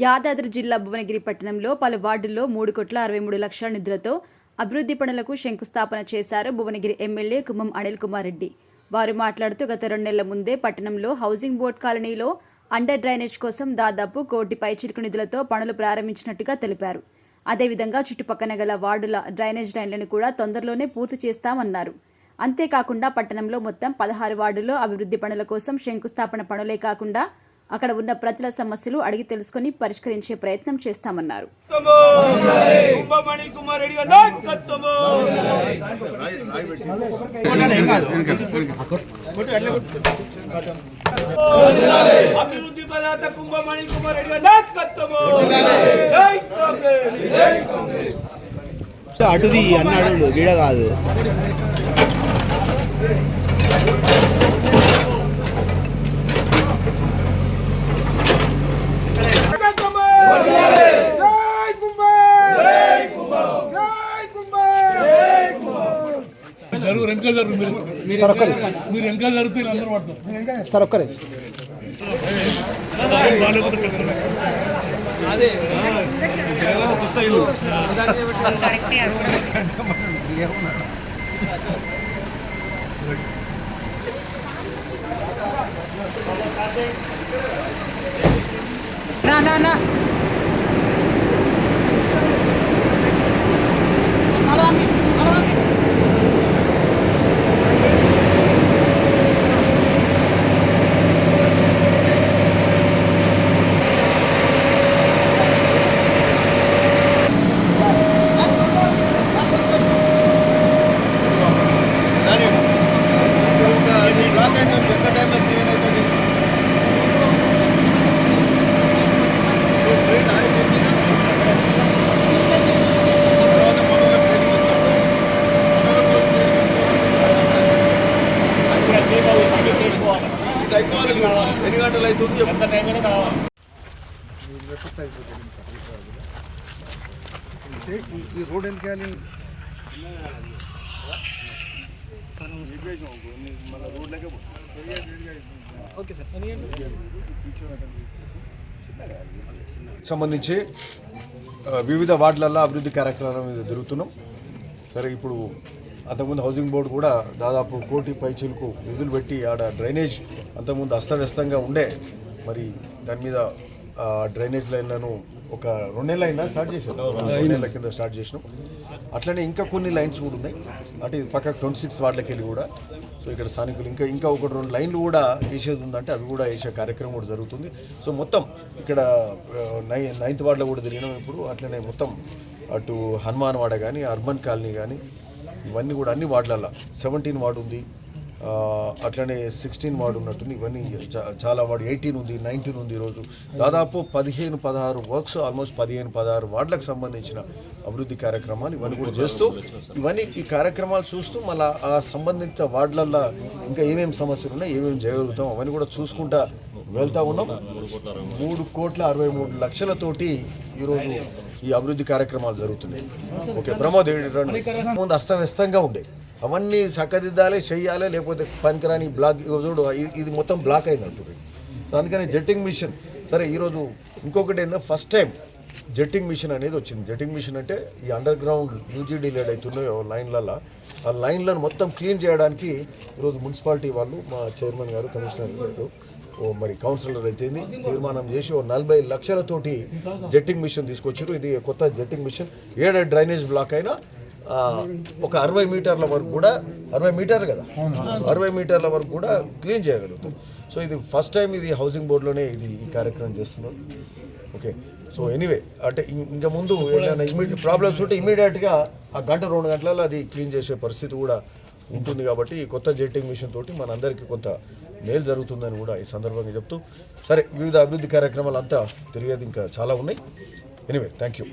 యాదాద్రి జిల్లా భువనగిరి పట్టణంలో పలు వార్డుల్లో 3,63,00,000 నిధులతో అభివృద్ధి పనులకు శంకుస్థాపన చేశారు భువనగిరి ఎమ్మెల్యే కుమ్మం అనిల్ కుమార్ రెడ్డి. వారు మాట్లాడుతూ గత 2 నెలల ముందే పట్టణంలో హౌసింగ్ బోర్డు కాలనీలో అండర్ డ్రైనేజ్ కోసం దాదాపు 1 కోటి పైచిలుకు నిధులతో పనులు ప్రారంభించినట్టుగా తెలిపారు. అదేవిధంగా చుట్టుపక్కన గల వార్డుల డ్రైనేజ్ లైన్లను కూడా తొందరలోనే పూర్తి చేస్తామన్నారు. అంతేకాకుండా పట్టణంలో మొత్తం 16 వార్డుల్లో అభివృద్ధి పనుల కోసం శంకుస్థాపన పనులే కాకుండా అక్కడ ఉన్న ప్రజల సమస్యలు అడిగి తెలుసుకుని పరిష్కరించే ప్రయత్నం చేస్తామన్నారు. అటుది అన్నాడు గిడ కాదు. మీరు ఇంకా జరుగుతే అందరూ పడతారు సార్ ఒక్కరే అదే నా ఎన్ని గంటలు అవుతుంది ఎంత టైం అయినా కావాలి. ఈ రోడ్ ఎందుకు సంబంధించి వివిధ వార్డులలో అభివృద్ధి కార్యక్రమాల మీద జరుగుతున్నాం. సరే, ఇప్పుడు అంతకుముందు హౌసింగ్ బోర్డు కూడా దాదాపు 1 కోటి పైచీలకు నిధులు పెట్టి ఆడ డ్రైనేజ్ అంతకుముందు అస్తవ్యస్తంగా ఉండే, మరి దాని మీద డ్రైనేజ్ లైన్లను ఒక 2 నెలల అయినా స్టార్ట్ చేసాం. 2 నెలల కింద స్టార్ట్ చేసినాం. అట్లనే ఇంకా కొన్ని లైన్స్ కూడా ఉన్నాయి. అంటే పక్కకు 26 వార్డులకి వెళ్ళి కూడా. సో ఇక్కడ స్థానికులు ఇంకా 1-2 లైన్లు కూడా వేసేది ఉందంటే అవి కూడా వేసే కార్యక్రమం కూడా జరుగుతుంది. సో మొత్తం ఇక్కడ 9th వార్డులో కూడా తిరిగినాం ఇప్పుడు. అట్లనే మొత్తం అటు హనుమాన్ వాడ కానీ, అర్బన్ కాలనీ కానీ, ఇవన్నీ కూడా అన్ని వార్డులలో 17 వార్డు ఉంది, అట్లనే 16 వార్డు ఉన్నట్టుంది. ఇవన్నీ చాలా వార్డు 18 ఉంది, 19 ఉంది. ఈరోజు దాదాపు 15-16 వర్క్స్, ఆల్మోస్ట్ 15-16 వార్డులకు సంబంధించిన అభివృద్ధి కార్యక్రమాలు ఇవన్నీ కూడా చేస్తూ, ఇవన్నీ ఈ కార్యక్రమాలు చూస్తూ మళ్ళీ ఆ సంబంధిత వార్డులల్లో ఇంకా ఏమేమి సమస్యలు ఉన్నాయి, ఏమేమి చేయగలుగుతాం అవన్నీ కూడా చూసుకుంటా వెళ్తూ ఉన్నాం. 3,63,00,000తోటి ఈరోజు ఈ అభివృద్ధి కార్యక్రమాలు జరుగుతున్నాయి. ఓకే, ప్రమోద్ ముందు అస్తవ్యస్తంగా ఉండే అవన్నీ చక్కదిద్దాలి, చెయ్యాలి, లేకపోతే పనికిరాని బ్లాక్ చూడు ఇది మొత్తం బ్లాక్ అయింది అంటుంది. అందుకని జెట్టింగ్ మిషన్, సరే ఈరోజు ఇంకొకటి ఏంటంటే ఫస్ట్ టైం జెట్టింగ్ మిషన్ అనేది వచ్చింది. జెట్టింగ్ మిషన్ అంటే ఈ అండర్ గ్రౌండ్ యూజీడీ లేడ్ అవుతున్నాయో లైన్లలో, ఆ లైన్లను మొత్తం క్లీన్ చేయడానికి ఈరోజు మున్సిపాలిటీ వాళ్ళు, మా చైర్మన్ గారు, కమిషనర్ గారు, మరి కౌన్సిలర్ అయితే తీర్మానం చేసి 40 లక్షలతోటి జెట్టింగ్ మిషన్ తీసుకొచ్చారు. ఇది కొత్త జెట్టింగ్ మిషన్. 7 డ్రైనేజ్ బ్లాక్ అయినా ఒక 60 మీటర్ల వరకు కూడా, 60 మీటర్లు కదా, 60 మీటర్ల వరకు కూడా క్లీన్ చేయగలుగుతాం. సో ఇది ఫస్ట్ టైం ఇది హౌసింగ్ బోర్డులోనే ఈ కార్యక్రమం చేస్తున్నాం. ఓకే, సో ఎనీవే అంటే ఇంకా ముందు ఏదైనా ప్రాబ్లమ్స్ ఉంటే ఇమీడియట్గా ఆ 1-2 గంటలలో అది క్లీన్ చేసే పరిస్థితి కూడా ఉంటుంది. కాబట్టి ఈ కొత్త జెట్టింగ్ మిషన్ తోటి మనందరికీ కొంత మేలు జరుగుతుందని కూడా ఈ సందర్భంగా చెప్తూ, సరే వివిధ అభివృద్ధి కార్యక్రమాలు అంతా తిరిగేది ఇంకా చాలా ఉన్నాయి. Anyway, thank you.